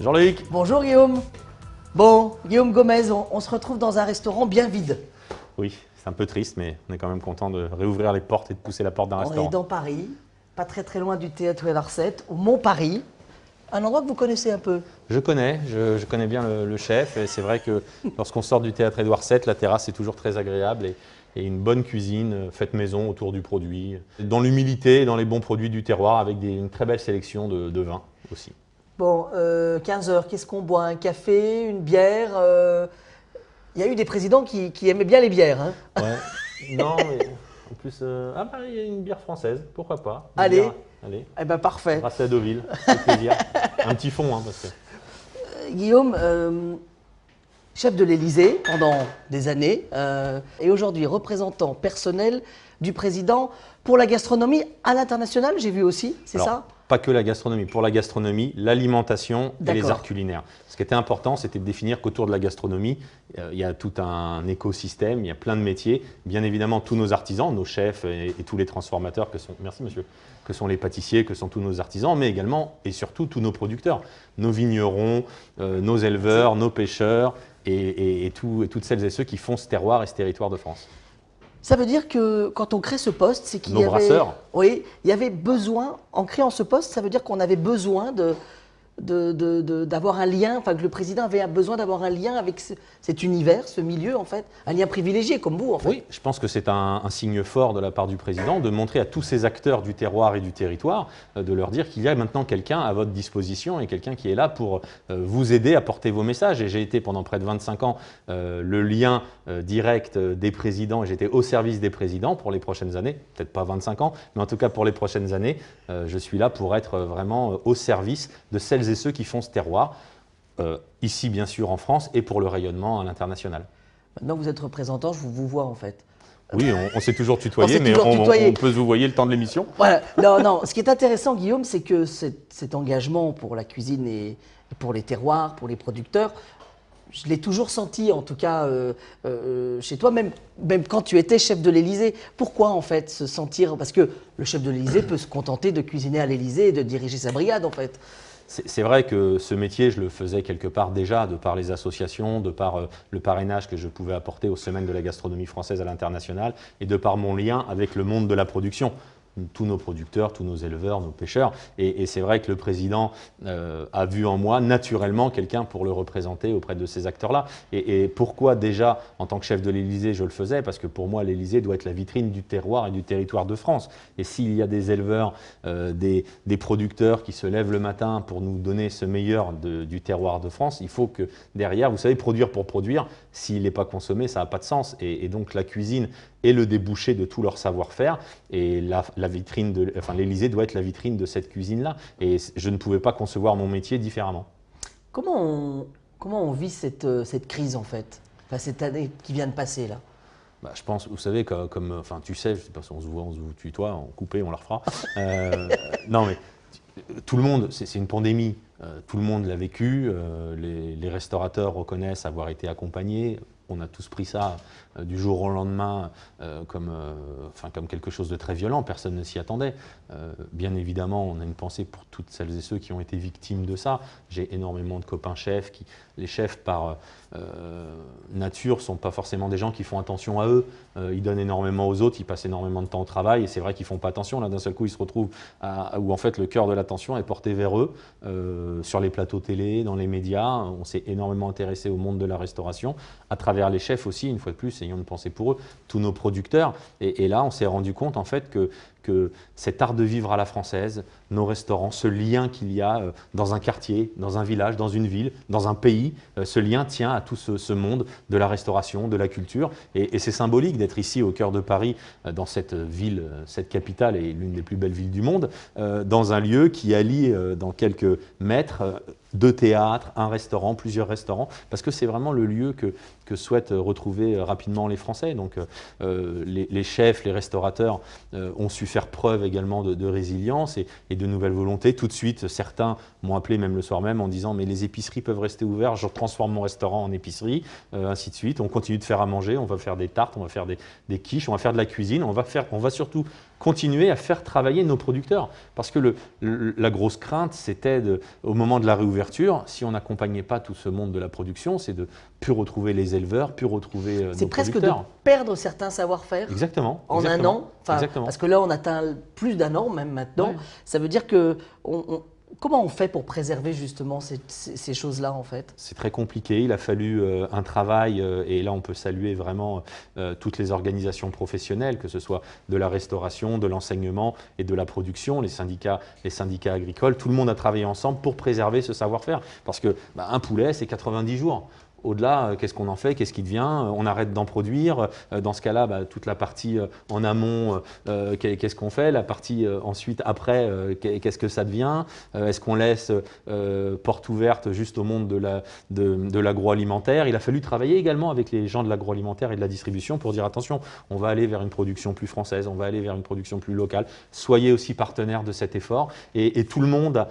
Bonjour Loïc. Bonjour Guillaume. Bon, Guillaume Gomez, on se retrouve dans un restaurant bien vide. Oui, c'est un peu triste, mais on est quand même content de réouvrir les portes et de pousser la porte d'un restaurant. On est dans Paris, pas très loin du Théâtre et l'Arcette, au Mont-Paris, un endroit que vous connaissez un peu. Je connais bien le chef, et c'est vrai que lorsqu'on sort du Théâtre Édouard VII, la terrasse est toujours très agréable et une bonne cuisine faite maison autour du produit, dans l'humilité et dans les bons produits du terroir, avec une très belle sélection de vins aussi. Bon, 15 heures, qu'est-ce qu'on boit? Un café, une bière? Il y a eu des présidents qui aimaient bien les bières. Hein. Ouais, non, mais en plus, à Paris, il y a une bière française, pourquoi pas? Allez. Bière, allez. Eh ben parfait. Grâce à Deauville, c'est plaisir. Un petit fond, hein, parce que… Guillaume, chef de l'Élysée pendant des années et aujourd'hui représentant personnel du président pour la gastronomie à l'international, j'ai vu aussi, c'est ça? Pas que la gastronomie. Pour la gastronomie, l'alimentation et les arts culinaires. Ce qui était important, c'était de définir qu'autour de la gastronomie, il y a tout un écosystème, il y a plein de métiers. Bien évidemment, tous nos artisans, nos chefs et tous les transformateurs que sont, merci monsieur, que sont les pâtissiers, que sont tous nos artisans, mais également et surtout tous nos producteurs, nos vignerons, nos éleveurs, nos pêcheurs et toutes celles et ceux qui font ce terroir et ce territoire de France. Ça veut dire que quand on crée ce poste, c'est qu'il y avait… brasseurs. Oui, il y avait besoin, en créant ce poste, ça veut dire qu'on avait besoin d'avoir un lien, enfin que le président avait besoin d'avoir un lien avec cet univers, ce milieu en fait, un lien privilégié comme vous en fait. Oui, je pense que c'est un signe fort de la part du président de montrer à tous ces acteurs du terroir et du territoire, de leur dire qu'il y a maintenant quelqu'un à votre disposition et quelqu'un qui est là pour vous aider à porter vos messages. Et j'ai été pendant près de 25 ans le lien direct des présidents et j'étais au service des présidents pour les prochaines années, peut-être pas 25 ans, mais en tout cas pour les prochaines années, je suis là pour être vraiment au service de celles et ceux qui font ce terroir, ici bien sûr en France et pour le rayonnement à l'international. Maintenant vous êtes représentant, je vous vois en fait. Oui, on s'est toujours tutoyé, mais on peut se vous voyer le temps de l'émission. Voilà. Non, ce qui est intéressant Guillaume, c'est que cet engagement pour la cuisine et pour les terroirs, pour les producteurs, je l'ai toujours senti, en tout cas chez toi, même quand tu étais chef de l'Élysée. Pourquoi en fait se sentir… Parce que le chef de l'Élysée peut se contenter de cuisiner à l'Élysée et de diriger sa brigade en fait. C'est vrai que ce métier, je le faisais quelque part déjà, de par les associations, de par le parrainage que je pouvais apporter aux Semaines de la gastronomie française à l'international et de par mon lien avec le monde de la production. Tous nos producteurs, tous nos éleveurs, nos pêcheurs. Et c'est vrai que le président a vu en moi naturellement quelqu'un pour le représenter auprès de ces acteurs-là. Et pourquoi déjà, en tant que chef de l'Élysée, je le faisais? Parce que pour moi, l'Élysée doit être la vitrine du terroir et du territoire de France. Et s'il y a des éleveurs, des producteurs qui se lèvent le matin pour nous donner ce meilleur du terroir de France, il faut que derrière, vous savez, produire pour produire, s'il n'est pas consommé, ça n'a pas de sens. Et donc la cuisine est le débouché de tout leur savoir-faire. Et l'Élysée doit être la vitrine de cette cuisine-là. Et je ne pouvais pas concevoir mon métier différemment. Comment on vit cette crise en fait, enfin, cette année qui vient de passer là? Bah, je pense, vous savez, enfin tu sais, je sais pas si on se voit, on se tutoie, on coupé, on la refera. Non mais tout le monde, c'est une pandémie, tout le monde l'a vécu, les restaurateurs reconnaissent avoir été accompagnés. On a tous pris ça du jour au lendemain comme quelque chose de très violent, personne ne s'y attendait. Bien évidemment, on a une pensée pour toutes celles et ceux qui ont été victimes de ça. J'ai énormément de copains chefs, les chefs par nature ne sont pas forcément des gens qui font attention à eux. Ils donnent énormément aux autres, ils passent énormément de temps au travail et c'est vrai qu'ils ne font pas attention. Là, d'un seul coup, ils se retrouvent où en fait le cœur de l'attention est porté vers eux, sur les plateaux télé, dans les médias. On s'est énormément intéressé au monde de la restauration, à travers les chefs aussi, une fois de plus, ayant une pensée pour eux, tous nos producteurs. Et là, on s'est rendu compte en fait que cet art de vivre à la française, nos restaurants, ce lien qu'il y a dans un quartier, dans un village, dans une ville, dans un pays, ce lien tient à tout ce monde de la restauration, de la culture. Et c'est symbolique d'être ici au cœur de Paris, dans cette ville, cette capitale et l'une des plus belles villes du monde, dans un lieu qui allie dans quelques mètres deux théâtres, un restaurant, plusieurs restaurants, parce que c'est vraiment le lieu que souhaitent retrouver rapidement les Français. Donc les chefs, les restaurateurs ont su faire preuve également de résilience et de nouvelle volonté. Tout de suite, certains m'ont appelé même le soir même en disant « mais les épiceries peuvent rester ouvertes, je transforme mon restaurant en épicerie », ainsi de suite. On continue de faire à manger, on va faire des tartes, on va faire des quiches, on va faire de la cuisine, on va surtout continuer à faire travailler nos producteurs. Parce que la grosse crainte, c'était au moment de la réouverture, si on n'accompagnait pas tout ce monde de la production, c'est de plus retrouver les éleveurs, plus retrouver nos producteurs. C'est presque de perdre certains savoir-faire en un an. Parce que là, on atteint plus d'un an même maintenant. Ça veut dire que comment on fait pour préserver justement ces choses-là en fait? C'est très compliqué, il a fallu un travail et là on peut saluer vraiment toutes les organisations professionnelles, que ce soit de la restauration, de l'enseignement et de la production, les syndicats agricoles, tout le monde a travaillé ensemble pour préserver ce savoir-faire parce que un poulet c'est 90 jours. Au-delà, qu'est-ce qu'on en fait? Qu'est-ce qui devient? On arrête d'en produire. Dans ce cas-là, toute la partie en amont, qu'est-ce qu'on fait? La partie ensuite, après, qu'est-ce que ça devient? Est-ce qu'on laisse porte ouverte juste au monde de l'agroalimentaire? Il a fallu travailler également avec les gens de l'agroalimentaire et de la distribution pour dire attention, on va aller vers une production plus française, on va aller vers une production plus locale. Soyez aussi partenaires de cet effort. Et tout le monde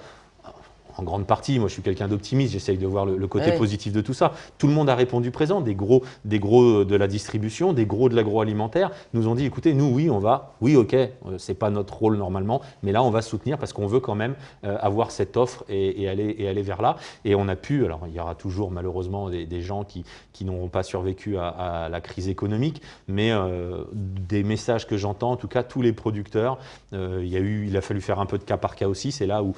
en grande partie, moi je suis quelqu'un d'optimiste, j'essaye de voir le côté positif de tout ça. Tout le monde a répondu présent, des gros de la distribution, des gros de l'agroalimentaire nous ont dit écoutez, nous oui ok, c'est pas notre rôle normalement, mais là on va soutenir parce qu'on veut quand même avoir cette offre et aller vers là. Et on a pu, alors il y aura toujours malheureusement des gens qui n'auront pas survécu à la crise économique, mais des messages que j'entends, en tout cas tous les producteurs, il a fallu faire un peu de cas par cas aussi, c'est là où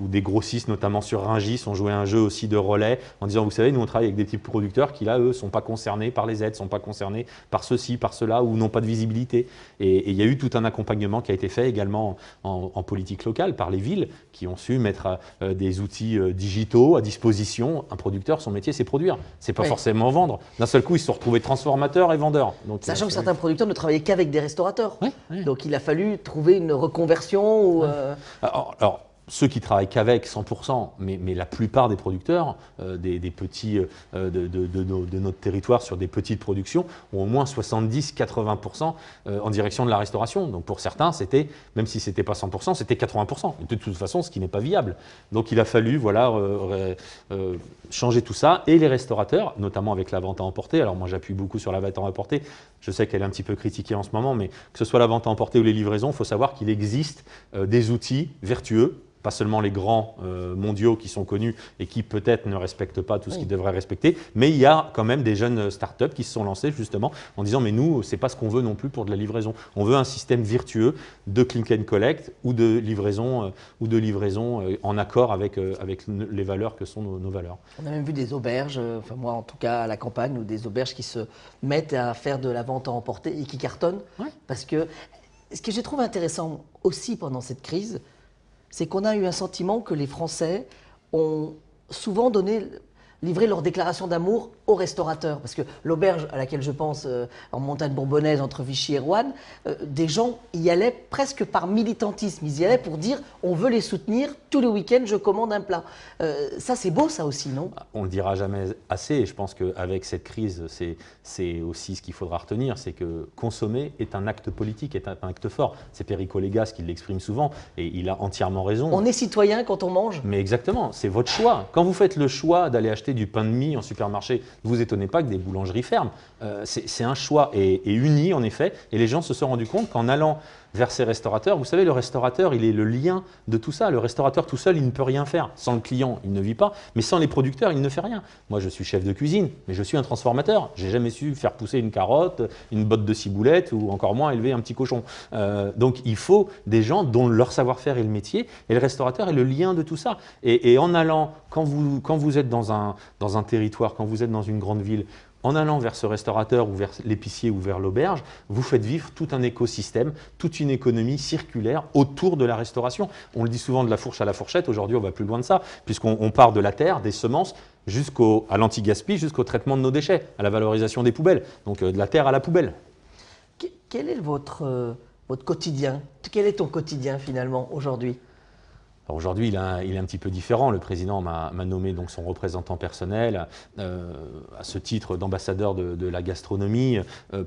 des grossistes, notamment sur Rungis, ont joué un jeu aussi de relais en disant vous savez, nous on travaille avec des petits producteurs qui là, eux, ne sont pas concernés par les aides, ne sont pas concernés par ceci, par cela, ou n'ont pas de visibilité. Et il y a eu tout un accompagnement qui a été fait également en politique locale par les villes qui ont su mettre des outils digitaux à disposition. Un producteur, son métier, c'est produire, c'est pas forcément vendre. D'un seul coup, ils se sont retrouvés transformateurs et vendeurs. Donc, sachant que certains producteurs ne travaillaient qu'avec des restaurateurs. Donc il a fallu trouver une reconversion. Ou, Alors, ceux qui travaillent qu'avec 100%, mais la plupart des producteurs des petits, de notre territoire sur des petites productions ont au moins 70-80% en direction de la restauration. Donc pour certains, c'était, même si ce n'était pas 100%, c'était 80%. De toute façon, ce qui n'est pas viable. Donc il a fallu changer tout ça. Et les restaurateurs, notamment avec la vente à emporter, alors moi j'appuie beaucoup sur la vente à emporter, je sais qu'elle est un petit peu critiquée en ce moment, mais que ce soit la vente à emporter ou les livraisons, il faut savoir qu'il existe des outils vertueux, pas seulement les grands mondiaux qui sont connus et qui peut-être ne respectent pas tout ce qu'ils devraient respecter, mais il y a quand même des jeunes startups qui se sont lancés justement en disant mais nous, c'est pas ce qu'on veut non plus pour de la livraison. On veut un système vertueux de click and collect ou de livraison en accord avec les valeurs que sont nos valeurs. On a même vu des auberges, enfin moi en tout cas à la campagne, ou des auberges qui se mettent à faire de la vente à emporter et qui cartonnent. Parce que ce que j'ai trouvé intéressant aussi pendant cette crise, c'est qu'on a eu un sentiment que les Français ont souvent livré leur déclaration d'amour aux restaurateurs. Parce que l'auberge à laquelle je pense, en montagne bourbonnaise, entre Vichy et Roanne, des gens y allaient presque par militantisme. Ils y allaient pour dire on veut les soutenir, tous les week-ends je commande un plat. Ça c'est beau ça aussi, non? On ne le dira jamais assez et je pense qu'avec cette crise, c'est aussi ce qu'il faudra retenir, c'est que consommer est un acte politique, est un acte fort. C'est Perico Légas qui l'exprime souvent et il a entièrement raison. On est citoyen quand on mange? Mais exactement, c'est votre choix. Quand vous faites le choix d'aller acheter du pain de mie en supermarché, ne vous étonnez pas que des boulangeries ferment. C'est un choix et uni en effet. Et les gens se sont rendus compte qu'en allant vers ces restaurateurs, vous savez, le restaurateur, il est le lien de tout ça. Le restaurateur tout seul, il ne peut rien faire. Sans le client, il ne vit pas. Mais sans les producteurs, il ne fait rien. Moi, je suis chef de cuisine, mais je suis un transformateur. J'ai jamais su faire pousser une carotte, une botte de ciboulette ou encore moins élever un petit cochon. Donc, il faut des gens dont leur savoir-faire est le métier. Et le restaurateur est le lien de tout ça. Et en allant, quand vous êtes dans un territoire, quand vous êtes dans une grande ville, en allant vers ce restaurateur ou vers l'épicier ou vers l'auberge, vous faites vivre tout un écosystème, toute une économie circulaire autour de la restauration. On le dit souvent de la fourche à la fourchette, aujourd'hui on va plus loin de ça, puisqu'on part de la terre, des semences, à l'anti-gaspi, jusqu'au traitement de nos déchets, à la valorisation des poubelles, donc de la terre à la poubelle. Quel est votre quotidien? Quel est ton quotidien finalement aujourd'hui? Aujourd'hui, il est un petit peu différent. Le président m'a nommé donc son représentant personnel à ce titre d'ambassadeur de la gastronomie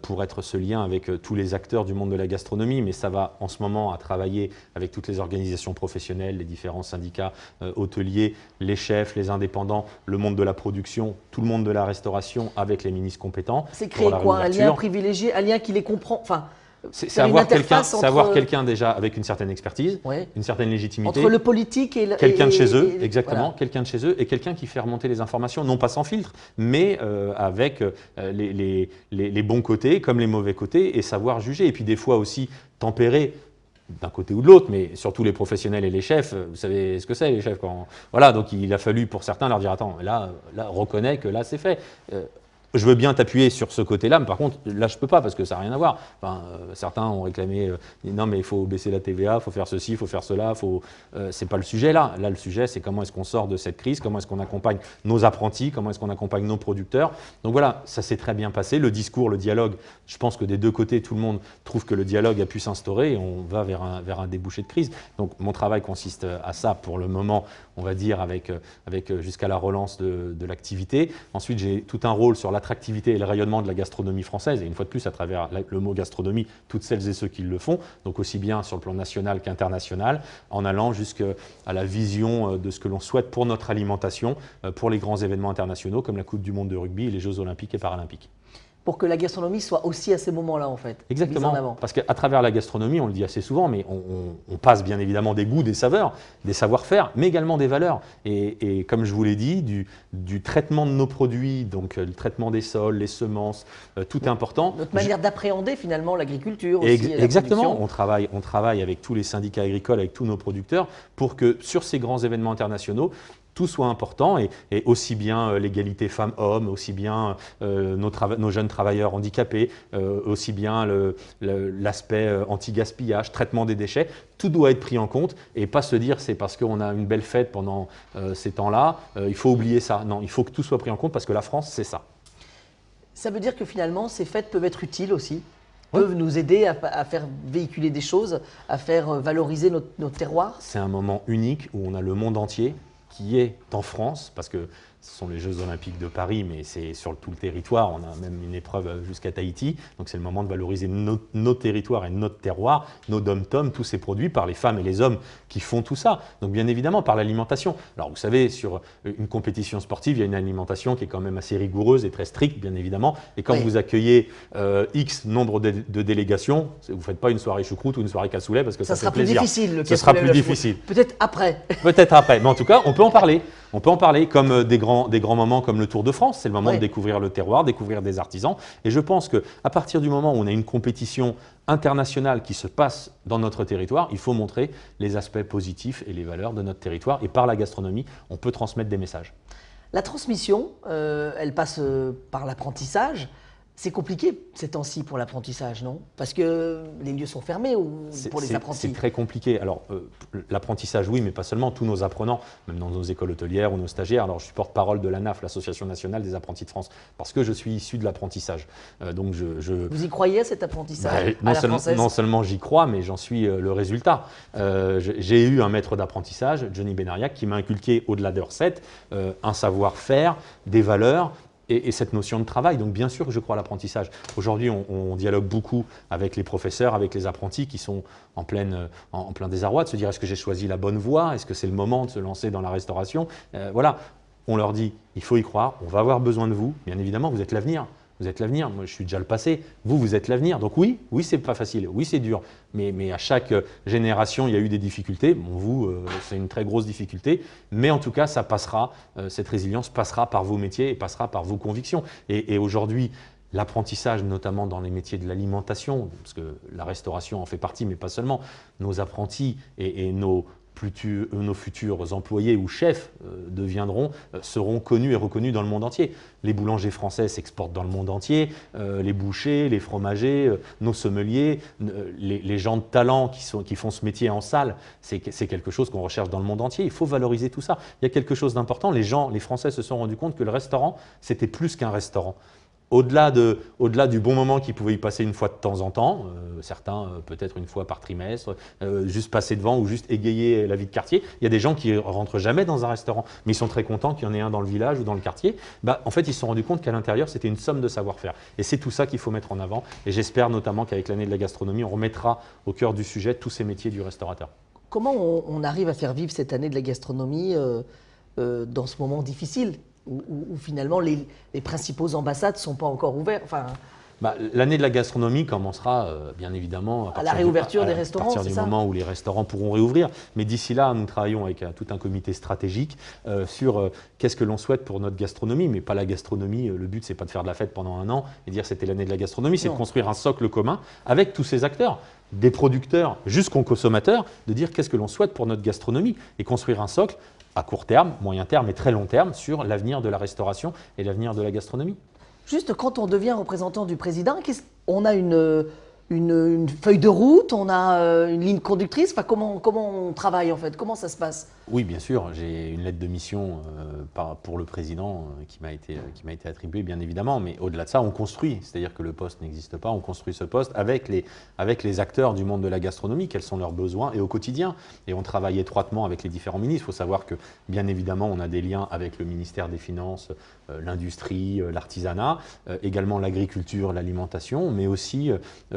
pour être ce lien avec tous les acteurs du monde de la gastronomie. Mais ça va en ce moment à travailler avec toutes les organisations professionnelles, les différents syndicats hôteliers, les chefs, les indépendants, le monde de la production, tout le monde de la restauration avec les ministres compétents. C'est créer quoi? Un lien privilégié, un lien qui les comprend. Enfin, C'est faire une interface avoir entre, quelqu'un déjà avec une certaine expertise, ouais, une certaine légitimité. entre le politique et quelqu'un de chez eux, exactement, voilà. quelqu'un de chez eux et quelqu'un qui fait remonter les informations, non pas sans filtre, mais avec les bons côtés comme les mauvais côtés et savoir juger. Et puis des fois aussi tempérer d'un côté ou de l'autre, mais surtout les professionnels et les chefs, vous savez ce que c'est les chefs quand… Voilà, donc il a fallu pour certains leur dire attends, là reconnais que là c'est fait. Je veux bien t'appuyer sur ce côté-là, mais par contre, là, je ne peux pas parce que ça n'a rien à voir. Enfin, certains ont réclamé non, mais il faut baisser la TVA, il faut faire ceci, il faut faire cela. Ce n'est pas le sujet là. Là, le sujet, c'est comment est-ce qu'on sort de cette crise, comment est-ce qu'on accompagne nos apprentis, comment est-ce qu'on accompagne nos producteurs. Donc voilà, ça s'est très bien passé. Le discours, le dialogue, je pense que des deux côtés, tout le monde trouve que le dialogue a pu s'instaurer et on va vers un débouché de crise. Donc mon travail consiste à ça pour le moment, on va dire, avec jusqu'à la relance de l'activité. Ensuite, j'ai tout un rôle sur l'attractivité et le rayonnement de la gastronomie française, et une fois de plus, à travers le mot gastronomie, toutes celles et ceux qui le font, donc aussi bien sur le plan national qu'international, en allant jusqu'à la vision de ce que l'on souhaite pour notre alimentation, pour les grands événements internationaux comme la Coupe du Monde de rugby et les Jeux olympiques et paralympiques. Pour que la gastronomie soit aussi à ces moments-là, en fait. Exactement, mise en avant. parce qu'à travers la gastronomie, on le dit assez souvent, mais on passe bien évidemment des goûts, des saveurs, des savoir-faire, mais également des valeurs. Et comme je vous l'ai dit, du traitement de nos produits, donc le traitement des sols, les semences, tout est important. Notre manière d'appréhender finalement l'agriculture aussi. Exactement, on travaille avec tous les syndicats agricoles, avec tous nos producteurs, pour que sur ces grands événements internationaux, tout soit important et aussi bien l'égalité femmes-hommes, aussi bien nos jeunes travailleurs handicapés, aussi bien l'aspect anti-gaspillage, traitement des déchets, tout doit être pris en compte et pas se dire c'est parce qu'on a une belle fête pendant ces temps-là, il faut oublier ça. Non, il faut que tout soit pris en compte parce que la France, c'est ça. Ça veut dire que finalement, ces fêtes peuvent être utiles aussi, peuvent nous aider à faire véhiculer des choses, à faire valoriser notre terroir. C'est un moment unique où on a le monde entier qui est en France, parce que ce sont les Jeux Olympiques de Paris, mais c'est sur tout le territoire, on a même une épreuve jusqu'à Tahiti, donc c'est le moment de valoriser nos territoires et notre terroir, nos dom-toms, tous ces produits par les femmes et les hommes qui font tout ça. Donc bien évidemment par l'alimentation. Alors vous savez, sur une compétition sportive, il y a une alimentation qui est quand même assez rigoureuse et très stricte, bien évidemment, et quand vous accueillez X nombre de délégations, vous ne faites pas une soirée choucroute ou une soirée cassoulet parce que ça fait plaisir. Ça sera plus difficile. Peut-être après. Peut-être après, mais en tout cas, on peut en parler. On peut en parler comme des grands moments comme le Tour de France. C'est le moment de découvrir le terroir, découvrir des artisans. Et je pense qu'à partir du moment où on a une compétition internationale qui se passe dans notre territoire, il faut montrer les aspects positifs et les valeurs de notre territoire. Et par la gastronomie, on peut transmettre des messages. La transmission, elle passe par l'apprentissage. C'est compliqué ces temps-ci pour l'apprentissage, non? Parce que les lieux sont fermés pour les apprentis. C'est très compliqué. Alors, l'apprentissage, oui, mais pas seulement. Tous nos apprenants, même dans nos écoles hôtelières ou nos stagiaires. Alors, je suis porte-parole de l'ANAF, l'Association nationale des apprentis de France, parce que je suis issu de l'apprentissage. Donc, Vous y croyez à cet apprentissage à la française? Non seulement j'y crois, mais j'en suis le résultat. J'ai eu un maître d'apprentissage, Johnny Benariac, qui m'a inculqué, au-delà des recettes, un savoir-faire, des valeurs, et cette notion de travail. Donc bien sûr que je crois à l'apprentissage. Aujourd'hui, on dialogue beaucoup avec les professeurs, avec les apprentis qui sont en plein désarroi, de se dire est-ce que j'ai choisi la bonne voie, est-ce que c'est le moment de se lancer dans la restauration. Voilà, on leur dit il faut y croire, on va avoir besoin de vous, bien évidemment, vous êtes l'avenir. Vous êtes l'avenir, moi je suis déjà le passé, vous êtes l'avenir. Donc oui, c'est pas facile, oui c'est dur, mais à chaque génération il y a eu des difficultés. Bon, vous, c'est une très grosse difficulté, mais en tout cas ça passera, cette résilience passera par vos métiers et passera par vos convictions. Et aujourd'hui, l'apprentissage, notamment dans les métiers de l'alimentation, parce que la restauration en fait partie, mais pas seulement, nos apprentis et nos futurs employés ou chefs seront connus et reconnus dans le monde entier. Les boulangers français s'exportent dans le monde entier, les bouchers, les fromagers, nos sommeliers, les gens de talent qui font ce métier en salle, c'est quelque chose qu'on recherche dans le monde entier. Il faut valoriser tout ça. Il y a quelque chose d'important. Les Français se sont rendus compte que le restaurant, c'était plus qu'un restaurant. Au-delà du bon moment qu'ils pouvaient y passer une fois de temps en temps, certains peut-être une fois par trimestre, juste passer devant ou juste égayer la vie de quartier, il y a des gens qui ne rentrent jamais dans un restaurant, mais ils sont très contents qu'il y en ait un dans le village ou dans le quartier. En fait, ils se sont rendus compte qu'à l'intérieur, c'était une somme de savoir-faire. Et c'est tout ça qu'il faut mettre en avant. Et j'espère notamment qu'avec l'année de la gastronomie, on remettra au cœur du sujet tous ces métiers du restaurateur. Comment on arrive à faire vivre cette année de la gastronomie dans ce moment difficile où finalement les principaux ambassades ne sont pas encore ouvertes. Enfin, L'année de la gastronomie commencera bien évidemment à la réouverture des restaurants, à partir du moment où les restaurants pourront réouvrir. Mais d'ici là, nous travaillons avec tout un comité stratégique sur qu'est-ce que l'on souhaite pour notre gastronomie, mais pas la gastronomie. Le but, c'est pas de faire de la fête pendant un an et dire c'était l'année de la gastronomie, c'est de construire un socle commun avec tous ces acteurs, des producteurs jusqu'aux consommateurs, de dire qu'est-ce que l'on souhaite pour notre gastronomie et construire un socle à court terme, moyen terme et très long terme sur l'avenir de la restauration et l'avenir de la gastronomie. Juste quand on devient représentant du président, on a une feuille de route, on a une ligne conductrice, enfin, comment on travaille en fait, comment ça se passe? Oui, bien sûr, j'ai une lettre de mission pour le président qui m'a été attribuée, bien évidemment, mais au-delà de ça, on construit, c'est-à-dire que le poste n'existe pas, on construit ce poste avec les acteurs du monde de la gastronomie, quels sont leurs besoins et au quotidien. Et on travaille étroitement avec les différents ministres. Il faut savoir que, bien évidemment, on a des liens avec le ministère des Finances, l'industrie, l'artisanat, également l'agriculture, l'alimentation, mais aussi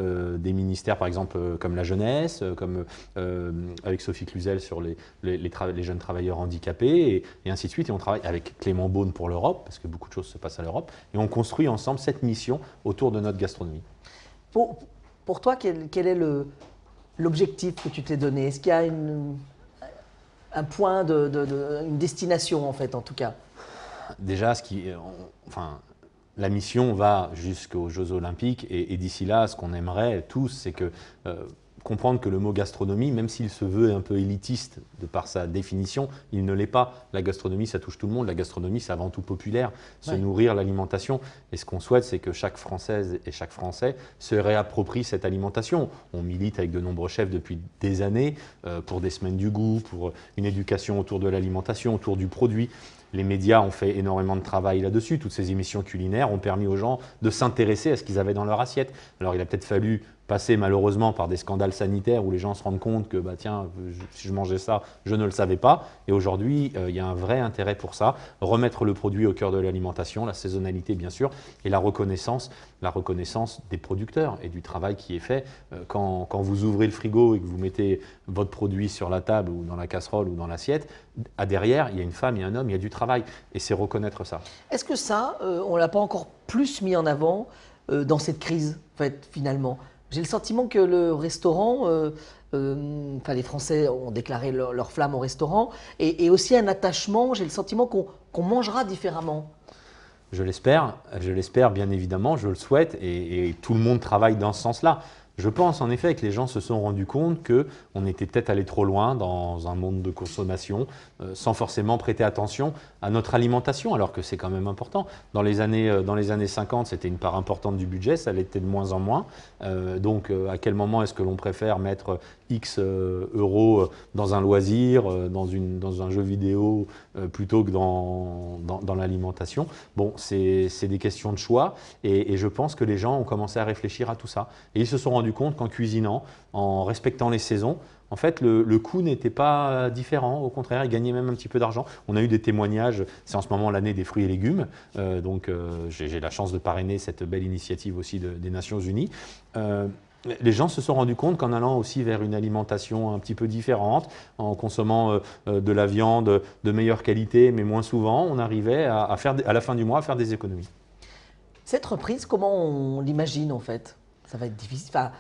des ministères, par exemple, comme la jeunesse, comme avec Sophie Cluzel sur les jeunes travailleurs handicapés et ainsi de suite. Et on travaille avec Clément Beaune pour l'Europe, parce que beaucoup de choses se passent à l'Europe. Et on construit ensemble cette mission autour de notre gastronomie. Pour toi, quel est l'objectif que tu t'es donné? Est-ce qu'il y a un point, une destination en fait, en tout cas? Déjà, la mission va jusqu'aux Jeux Olympiques et d'ici là, ce qu'on aimerait tous, c'est que comprendre que le mot gastronomie, même s'il se veut un peu élitiste de par sa définition, il ne l'est pas. La gastronomie, ça touche tout le monde. La gastronomie, c'est avant tout populaire, se nourrir, l'alimentation. Et ce qu'on souhaite, c'est que chaque Française et chaque Français se réapproprie cette alimentation. On milite avec de nombreux chefs depuis des années pour des semaines du goût, pour une éducation autour de l'alimentation, autour du produit. Les médias ont fait énormément de travail là-dessus. Toutes ces émissions culinaires ont permis aux gens de s'intéresser à ce qu'ils avaient dans leur assiette. Alors il a peut-être fallu passer malheureusement par des scandales sanitaires où les gens se rendent compte que tiens, si je mangeais ça, je ne le savais pas. Et aujourd'hui, il y a un vrai intérêt pour ça. Remettre le produit au cœur de l'alimentation, la saisonnalité bien sûr, et la reconnaissance des producteurs et du travail qui est fait. Quand vous ouvrez le frigo et que vous mettez votre produit sur la table ou dans la casserole ou dans l'assiette, derrière, il y a une femme, il y a un homme, il y a du travail. Et c'est reconnaître ça. Est-ce que ça, on ne l'a pas encore plus mis en avant dans cette crise, en fait, finalement? J'ai le sentiment que le restaurant, les Français ont déclaré leur flamme au restaurant, et aussi un attachement, j'ai le sentiment qu'on mangera différemment. Je l'espère bien évidemment, je le souhaite, et tout le monde travaille dans ce sens-là. Je pense en effet que les gens se sont rendus compte qu'on était peut-être allé trop loin dans un monde de consommation sans forcément prêter attention à notre alimentation, alors que c'est quand même important. Dans les années 50, c'était une part importante du budget, ça l'était de moins en moins. Donc à quel moment est-ce que l'on préfère mettre X euros dans un loisir, dans un jeu vidéo, plutôt que dans l'alimentation? Bon, c'est des questions de choix et je pense que les gens ont commencé à réfléchir à tout ça. Et ils se sont rendus compte qu'en cuisinant, en respectant les saisons, en fait, le coût n'était pas différent. Au contraire, ils gagnaient même un petit peu d'argent. On a eu des témoignages. C'est en ce moment l'année des fruits et légumes. Donc, j'ai la chance de parrainer cette belle initiative aussi des Nations Unies. Les gens se sont rendus compte qu'en allant aussi vers une alimentation un petit peu différente, en consommant de la viande de meilleure qualité, mais moins souvent, on arrivait à la fin du mois à faire des économies. Cette reprise, comment on l'imagine en fait? Ça va être difficile. Enfin,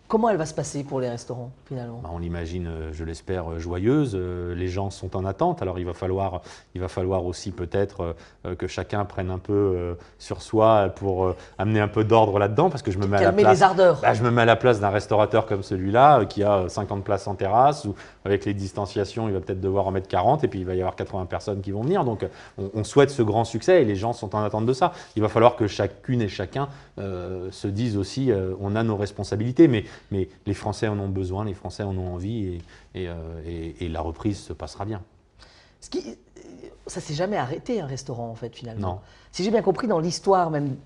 comment elle va se passer pour les restaurants finalement? On l'imagine, je l'espère, joyeuse. Les gens sont en attente. Alors il va falloir aussi peut-être que chacun prenne un peu sur soi pour amener un peu d'ordre là-dedans, parce que je me mets calmer les ardeurs. Je me mets à la place d'un restaurateur comme celui-là qui a 50 places en terrasse, où avec les distanciations, il va peut-être devoir en mettre 40 et puis il va y avoir 80 personnes qui vont venir. Donc on souhaite ce grand succès et les gens sont en attente de ça. Il va falloir que chacune et chacun se dise aussi on a nos responsabilités, mais les Français en ont besoin, les Français en ont envie et la reprise se passera bien. Ça ne s'est jamais arrêté un restaurant en fait finalement. Non. Si j'ai bien compris, dans l'histoire même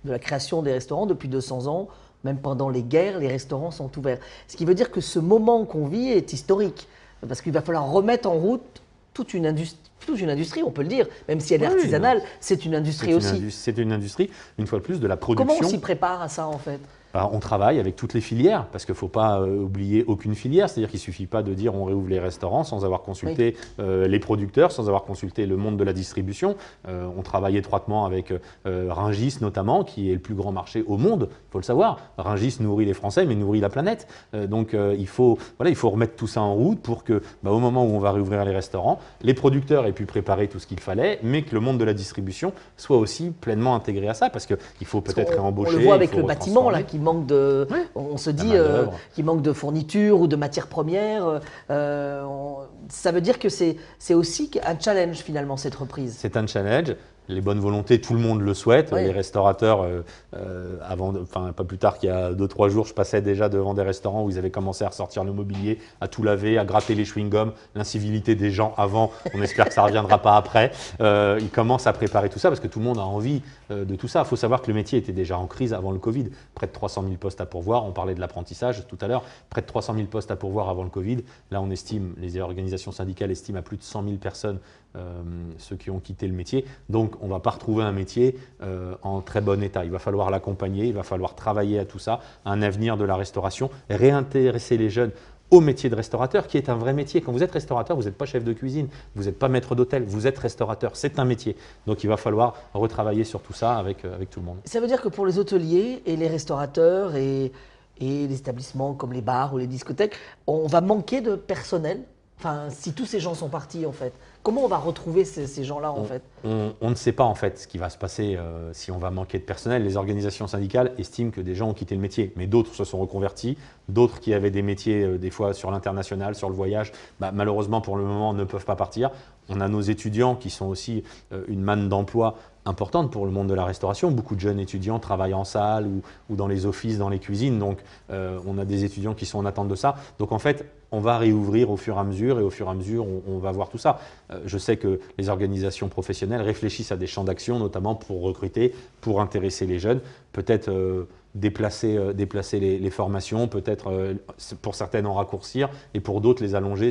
de la création des restaurants depuis 200 ans, même pendant les guerres, les restaurants sont ouverts. Ce qui veut dire que ce moment qu'on vit est historique, parce qu'il va falloir remettre en route toute une industrie, on peut le dire, même si elle est artisanale, c'est une industrie aussi. C'est une industrie, une fois de plus, de la production. Comment on s'y prépare à ça en fait? Alors, on travaille avec toutes les filières, parce qu'il ne faut pas oublier aucune filière. C'est-à-dire qu'il ne suffit pas de dire on réouvre les restaurants sans avoir consulté les producteurs, sans avoir consulté le monde de la distribution. On travaille étroitement avec Rungis notamment, qui est le plus grand marché au monde, il faut le savoir. Rungis nourrit les Français, mais nourrit la planète. Donc il faut remettre tout ça en route pour que, au moment où on va réouvrir les restaurants, les producteurs aient pu préparer tout ce qu'il fallait, mais que le monde de la distribution soit aussi pleinement intégré à ça, parce qu'il faut peut-être réembaucher. On le voit avec le bâtiment, là, qui manque de, on se dit, qui manque de fournitures ou de matières premières. Ça veut dire que c'est aussi un challenge finalement, cette reprise. C'est un challenge. Les bonnes volontés, tout le monde le souhaite. Oui. Les restaurateurs, pas plus tard qu'il y a 2-3 jours, je passais déjà devant des restaurants où ils avaient commencé à ressortir le mobilier, à tout laver, à gratter les chewing-gums, l'incivilité des gens avant. On espère que ça ne reviendra pas après. Ils commencent à préparer tout ça parce que tout le monde a envie de tout ça. Il faut savoir que le métier était déjà en crise avant le Covid. Près de 300 000 postes à pourvoir. On parlait de l'apprentissage tout à l'heure. Près de 300 000 postes à pourvoir avant le Covid. Là, on estime, les organisations syndicales estiment à plus de 100 000 personnes ceux qui ont quitté le métier. Donc, on ne va pas retrouver un métier en très bon état. Il va falloir l'accompagner, il va falloir travailler à tout ça, un avenir de la restauration, réintéresser les jeunes au métier de restaurateur, qui est un vrai métier. Quand vous êtes restaurateur, vous n'êtes pas chef de cuisine, vous n'êtes pas maître d'hôtel, vous êtes restaurateur. C'est un métier. Donc, il va falloir retravailler sur tout ça avec tout le monde. Ça veut dire que pour les hôteliers et les restaurateurs et les établissements comme les bars ou les discothèques, on va manquer de personnel. Enfin, si tous ces gens sont partis, en fait, comment on va retrouver ces gens-là, en fait? On ne sait pas, en fait, ce qui va se passer si on va manquer de personnel. Les organisations syndicales estiment que des gens ont quitté le métier, mais d'autres se sont reconvertis. D'autres qui avaient des métiers, des fois sur l'international, sur le voyage, malheureusement, pour le moment, ne peuvent pas partir. On a nos étudiants qui sont aussi une manne d'emploi importante pour le monde de la restauration. Beaucoup de jeunes étudiants travaillent en salle ou dans les offices, dans les cuisines. Donc, on a des étudiants qui sont en attente de ça. Donc, en fait, on va réouvrir au fur et à mesure, et au fur et à mesure, on va voir tout ça. Je sais que les organisations professionnelles réfléchissent à des champs d'action, notamment pour recruter, pour intéresser les jeunes. Peut-être déplacer les formations, peut-être pour certaines en raccourcir, et pour d'autres les allonger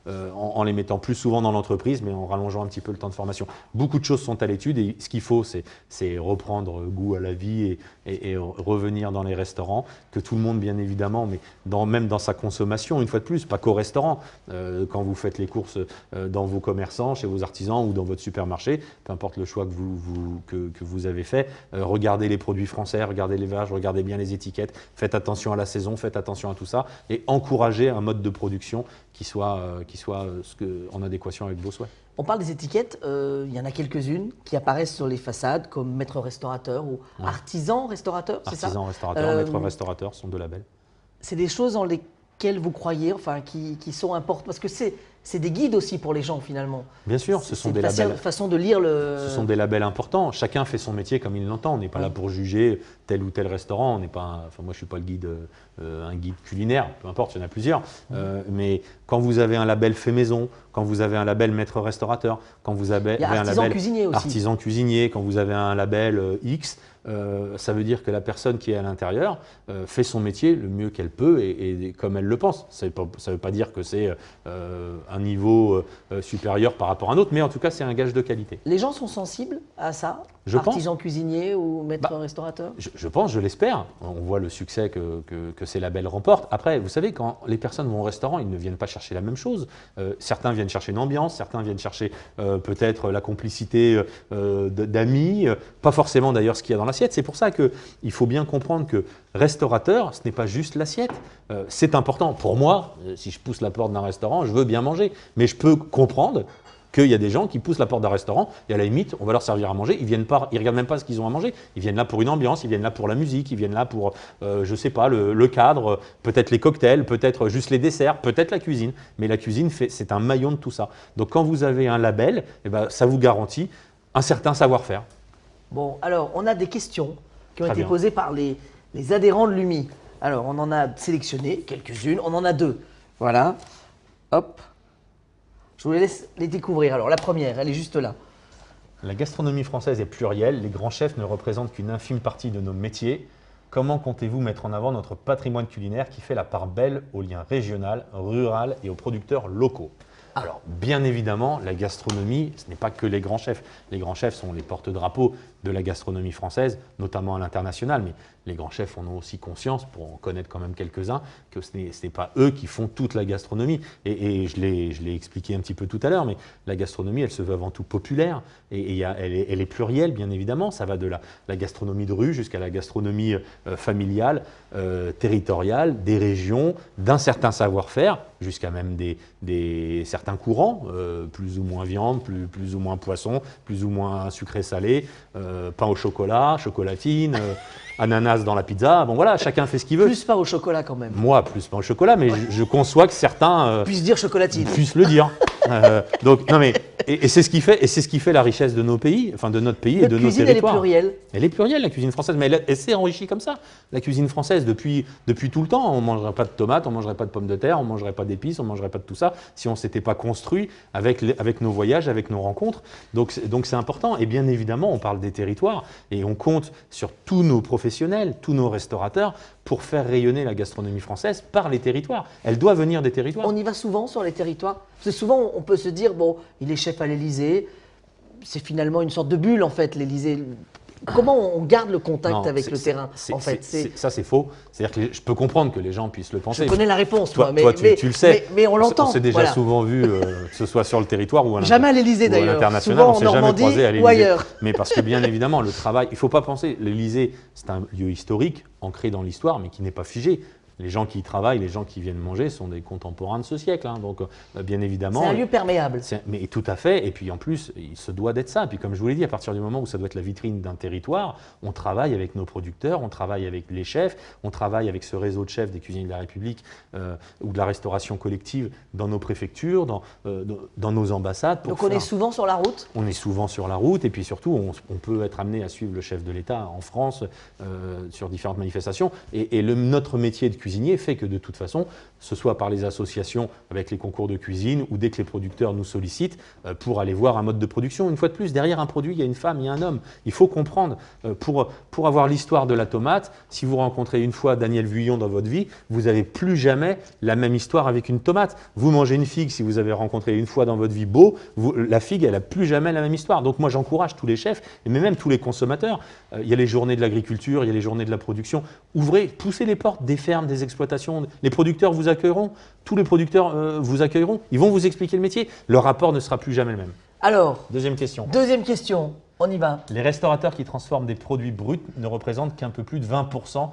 en les mettant plus souvent dans l'entreprise, mais en rallongeant un petit peu le temps de formation. Beaucoup de choses sont à l'étude, et ce qu'il faut, c'est reprendre goût à la vie et revenir dans les restaurants, que tout le monde, bien évidemment, mais même dans sa consommation, une fois de plus, pas qu'au restaurant. Quand vous faites les courses dans vos commerçants, chez vos artisans ou dans votre supermarché, peu importe le choix que vous avez fait, regardez les produits français, regardez les vaches, regardez bien les étiquettes, faites attention à la saison, faites attention à tout ça, et encouragez un mode de production qui soit en adéquation avec vos souhaits. On parle des étiquettes, il y en a quelques-unes qui apparaissent sur les façades comme maître restaurateur ou artisan restaurateur, c'est ça? Artisan restaurateur, maître restaurateur sont deux labels. C'est des choses en lesquelles vous croyez, enfin qui sont importantes, parce que c'est des guides aussi pour les gens finalement. Bien sûr, ce sont des labels. Façon de lire le. Ce sont des labels importants. Chacun fait son métier comme il l'entend. On n'est pas là pour juger tel ou tel restaurant. On n'est pas. Moi, je suis pas le guide, un guide culinaire. Peu importe, il y en a plusieurs. Mais quand vous avez un label fait maison, quand vous avez un label maître restaurateur, quand vous avez un label cuisinier aussi. Artisan cuisinier, quand vous avez un label X. Ça veut dire que la personne qui est à l'intérieur fait son métier le mieux qu'elle peut et comme elle le pense. Ça ne veut pas dire que c'est un niveau supérieur par rapport à un autre, mais en tout cas, c'est un gage de qualité. Les gens sont sensibles à ça? Artisan cuisinier ou maître restaurateur? Je pense, je l'espère. On voit le succès que ces labels remportent. Après, vous savez, quand les personnes vont au restaurant, ils ne viennent pas chercher la même chose. Certains viennent chercher une ambiance, certains viennent chercher peut-être la complicité d'amis, pas forcément d'ailleurs ce qu'il y a dans l'assiette. C'est pour ça qu'il faut bien comprendre que restaurateur, ce n'est pas juste l'assiette. C'est important. Pour moi, si je pousse la porte d'un restaurant, je veux bien manger. Mais je peux comprendre qu'il y a des gens qui poussent la porte d'un restaurant et à la limite, on va leur servir à manger. Ils regardent même pas ce qu'ils ont à manger. Ils viennent là pour une ambiance, ils viennent là pour la musique, ils viennent là pour, je sais pas, le cadre, peut-être les cocktails, peut-être juste les desserts, peut-être la cuisine. Mais la cuisine, c'est un maillon de tout ça. Donc quand vous avez un label, ça vous garantit un certain savoir-faire. Bon, alors on a des questions qui ont été posées par les adhérents de l'UMI. Alors on en a sélectionné quelques-unes, on en a deux. Voilà, hop. Je vous les laisse les découvrir. Alors la première, elle est juste là. La gastronomie française est plurielle, les grands chefs ne représentent qu'une infime partie de nos métiers. Comment comptez-vous mettre en avant notre patrimoine culinaire qui fait la part belle aux liens régional, rural et aux producteurs locaux? Alors, bien évidemment, la gastronomie, ce n'est pas que les grands chefs. Les grands chefs sont les porte-drapeaux de la gastronomie française, notamment à l'international, mais les grands chefs en ont aussi conscience, pour en connaître quand même quelques-uns, que ce n'est pas eux qui font toute la gastronomie. Et je l'ai expliqué un petit peu tout à l'heure, mais la gastronomie, elle se veut avant tout populaire, et elle est plurielle, bien évidemment. Ça va de la gastronomie de rue jusqu'à la gastronomie familiale, territoriale, des régions, d'un certain savoir-faire, jusqu'à même certains courants, plus ou moins viande, plus ou moins poisson, plus ou moins sucré-salé, pain au chocolat, chocolatine, ananas dans la pizza. Bon voilà, chacun fait ce qu'il veut. Plus pas au chocolat quand même. Moi, plus pain au chocolat, mais je conçois que certains puissent dire chocolatine. Puissent le dire. Donc, non mais, et c'est ce qui fait la richesse de nos pays, enfin de notre pays et de nos territoires. La cuisine, elle est plurielle. Elle est plurielle, la cuisine française, mais elle s'est enrichie comme ça. La cuisine française, depuis tout le temps, on ne mangerait pas de tomates, on ne mangerait pas de pommes de terre, on ne mangerait pas d'épices, on ne mangerait pas de tout ça si on ne s'était pas construit avec nos voyages, avec nos rencontres. Donc c'est important. Et bien évidemment, on parle des territoires et on compte sur tous nos professionnels, tous nos restaurateurs pour faire rayonner la gastronomie française par les territoires. Elle doit venir des territoires. On y va souvent sur les territoires. Parce que souvent, on peut se dire, bon, il est chef à l'Élysée, c'est finalement une sorte de bulle en fait, l'Élysée. Comment on garde le contact avec le terrain en fait Ça, c'est faux. C'est-à-dire que je peux comprendre que les gens puissent le penser. Je connais la réponse, toi, tu le sais. Mais on l'entend. On s'est déjà souvent vu, que ce soit sur le territoire ou à l'Élysée d'ailleurs. L'international, on ne s'est jamais croisé à l'Élysée. Mais parce que bien évidemment, le travail, il ne faut pas penser, l'Élysée, c'est un lieu historique, ancré dans l'histoire, mais qui n'est pas figé. Les gens qui y travaillent, les gens qui viennent manger sont des contemporains de ce siècle. Donc, bien évidemment… C'est un lieu perméable. Mais tout à fait. Et puis, en plus, il se doit d'être ça. Et puis, comme je vous l'ai dit, à partir du moment où ça doit être la vitrine d'un territoire, on travaille avec nos producteurs, on travaille avec les chefs, on travaille avec ce réseau de chefs des cuisiniers de la République ou de la restauration collective dans nos préfectures, dans nos ambassades. Donc, on est souvent sur la route ? On est souvent sur la route. Et puis, surtout, on peut être amené à suivre le chef de l'État en France sur différentes manifestations. Et notre métier de cuisinier fait que de toute façon, ce soit par les associations avec les concours de cuisine ou dès que les producteurs nous sollicitent pour aller voir un mode de production. Une fois de plus, derrière un produit, il y a une femme, il y a un homme. Il faut comprendre, pour avoir l'histoire de la tomate, si vous rencontrez une fois Daniel Vuillon dans votre vie, vous n'avez plus jamais la même histoire avec une tomate. Vous mangez une figue, si vous avez rencontré une fois dans votre vie Beau, la figue, elle n'a plus jamais la même histoire. Donc moi, j'encourage tous les chefs, mais même tous les consommateurs. Il y a les journées de l'agriculture, il y a les journées de la production. Ouvrez, poussez les portes des fermes, des exploitations. Les producteurs vous accueilleront, tous les producteurs vous accueilleront, ils vont vous expliquer le métier. Le rapport ne sera plus jamais le même. Alors, deuxième question, on y va. Les restaurateurs qui transforment des produits bruts ne représentent qu'un peu plus de 20%,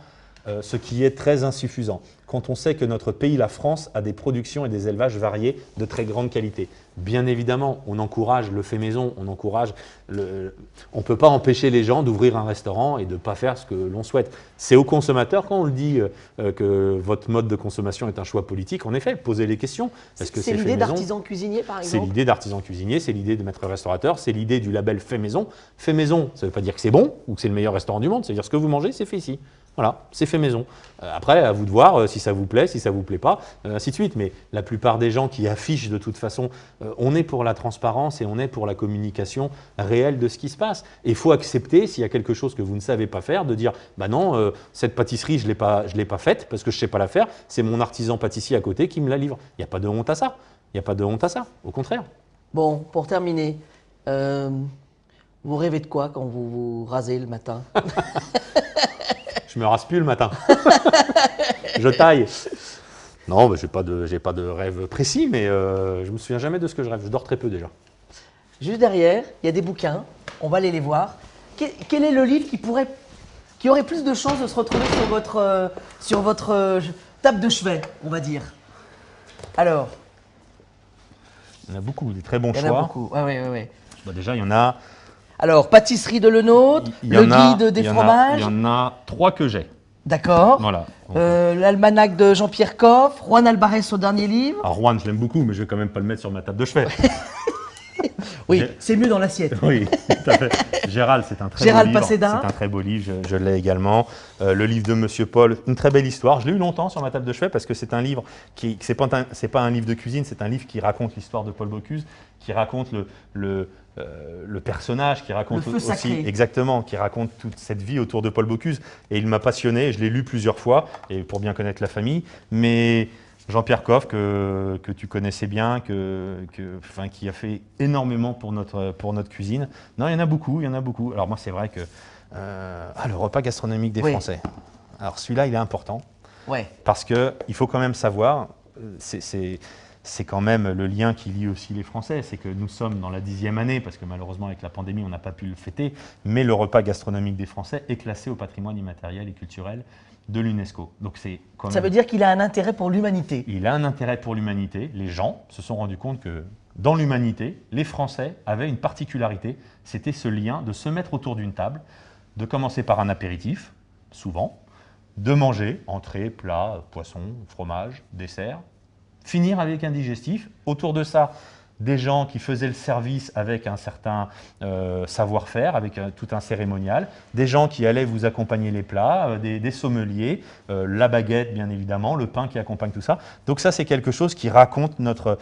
ce qui est très insuffisant. Quand on sait que notre pays, la France, a des productions et des élevages variés de très grande qualité. Bien évidemment, on encourage le fait maison, on ne peut pas empêcher les gens d'ouvrir un restaurant et de ne pas faire ce que l'on souhaite. C'est aux consommateurs, quand on le dit que votre mode de consommation est un choix politique, en effet, posez les questions. C'est l'idée d'artisan cuisinier, par exemple ? C'est l'idée d'artisan cuisinier, c'est l'idée de maître restaurateur, c'est l'idée du label fait maison. Fait maison, ça ne veut pas dire que c'est bon ou que c'est le meilleur restaurant du monde, c'est-à-dire ce que vous mangez, c'est fait ici. Voilà, c'est fait maison. Après, à vous de voir si ça vous plaît, si ça ne vous plaît pas, ainsi de suite. Mais la plupart des gens qui affichent de toute façon, on est pour la transparence et on est pour la communication réelle de ce qui se passe. Et il faut accepter, s'il y a quelque chose que vous ne savez pas faire, de dire « bah non, cette pâtisserie, je ne l'ai pas faite parce que je ne sais pas la faire, c'est mon artisan pâtissier à côté qui me la livre ». Il n'y a pas de honte à ça. Il n'y a pas de honte à ça, au contraire. Bon, pour terminer, vous rêvez de quoi quand vous vous rasez le matin ? Je me rase plus le matin. Je taille. Non, j'ai pas de rêve précis, mais je me souviens jamais de ce que je rêve. Je dors très peu déjà. Juste derrière, il y a des bouquins. On va aller les voir. Quel est le livre qui aurait plus de chances de se retrouver sur votre table de chevet, on va dire? Alors. Il y en a beaucoup, des très bons choix. Il y en a beaucoup. Ouais. Bah déjà, il y en a. Alors, pâtisserie de Lenôtre, le guide des fromages. Il y en a 3 que j'ai. D'accord. Voilà. L'almanach de Jean-Pierre Coff, Juan Albarez, son dernier livre. Alors Juan, je l'aime beaucoup, mais je vais quand même pas le mettre sur ma table de chevet. Oui, c'est mieux dans l'assiette. Oui, tout à fait. Gérald, c'est un très beau livre. C'est un très beau livre, je l'ai également. Le livre de Monsieur Paul, une très belle histoire. Je l'ai eu longtemps sur ma table de chevet parce que c'est un livre qui, c'est pas un livre de cuisine, c'est un livre qui raconte l'histoire de Paul Bocuse, qui raconte le personnage, qui raconte aussi exactement, qui raconte toute cette vie autour de Paul Bocuse. Et il m'a passionné, je l'ai lu plusieurs fois, et pour bien connaître la famille. Mais Jean-Pierre Coff, que tu connaissais bien, qui a fait énormément pour notre cuisine. Non, il y en a beaucoup, il y en a beaucoup. Alors moi, c'est vrai que le repas gastronomique des Français. Alors celui-là, il est important. Ouais. Parce qu'il faut quand même savoir, c'est quand même le lien qui lie aussi les Français, c'est que nous sommes dans la 10e année, parce que malheureusement avec la pandémie on n'a pas pu le fêter, mais le repas gastronomique des Français est classé au patrimoine immatériel et culturel de l'UNESCO. Donc ça veut dire qu'il a un intérêt pour l'humanité. Il a un intérêt pour l'humanité. Les gens se sont rendus compte que dans l'humanité, les Français avaient une particularité, c'était ce lien de se mettre autour d'une table, de commencer par un apéritif, souvent, de manger, entrée, plat, poisson, fromage, dessert, finir avec un digestif. Autour de ça, des gens qui faisaient le service avec un certain savoir-faire, avec tout un cérémonial, des gens qui allaient vous accompagner les plats, des sommeliers, la baguette bien évidemment, le pain qui accompagne tout ça. Donc ça c'est quelque chose qui raconte notre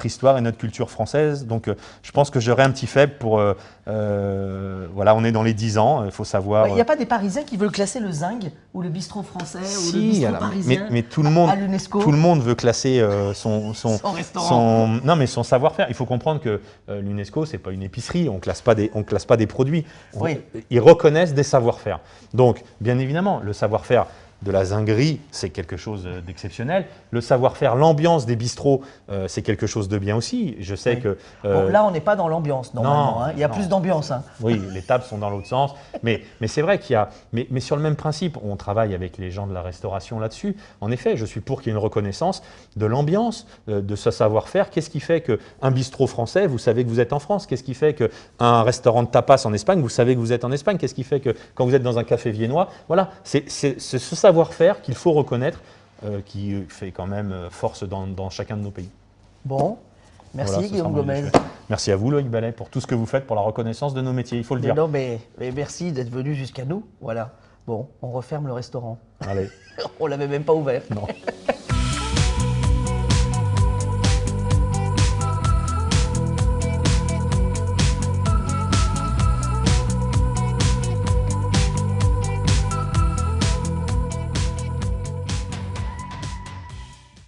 histoire et notre culture française. Donc je pense que j'aurais un petit faible pour... voilà, on est dans les 10 ans, il faut savoir... Il n'y a pas des Parisiens qui veulent classer le Zing ou le bistrot français ou le bistrot parisien mais tout le monde, à l'UNESCO. Tout le monde veut classer son restaurant. Non mais son savoir-faire. Il faut comprendre que l'UNESCO, ce n'est pas une épicerie, on ne classe pas des produits. Ils reconnaissent des savoir-faire. Donc, bien évidemment, le savoir-faire de la zinguerie, c'est quelque chose d'exceptionnel. Le savoir-faire, l'ambiance des bistrots, c'est quelque chose de bien aussi. Je sais que... Bon, là, on n'est pas dans l'ambiance, normalement. Non, il y a plus d'ambiance. Oui, les tables sont dans l'autre sens. Mais c'est vrai qu'il y a... Mais sur le même principe, on travaille avec les gens de la restauration là-dessus. En effet, je suis pour qu'il y ait une reconnaissance de l'ambiance, de ce savoir-faire. Qu'est-ce qui fait qu'un bistrot français, vous savez que vous êtes en France? Qu'est-ce qui fait qu'un restaurant de tapas en Espagne, vous savez que vous êtes en Espagne? Qu'est-ce qui fait que quand vous êtes dans un café viennois, voilà, c'est ce savoir-faire qu'il faut reconnaître, qui fait quand même force dans chacun de nos pays. Bon, merci voilà, Guillaume Gomez. Merci à vous Loïc Ballet pour tout ce que vous faites pour la reconnaissance de nos métiers, il faut le dire. Non, mais merci d'être venu jusqu'à nous. Voilà. Bon, on referme le restaurant. Allez. On l'avait même pas ouvert. Non.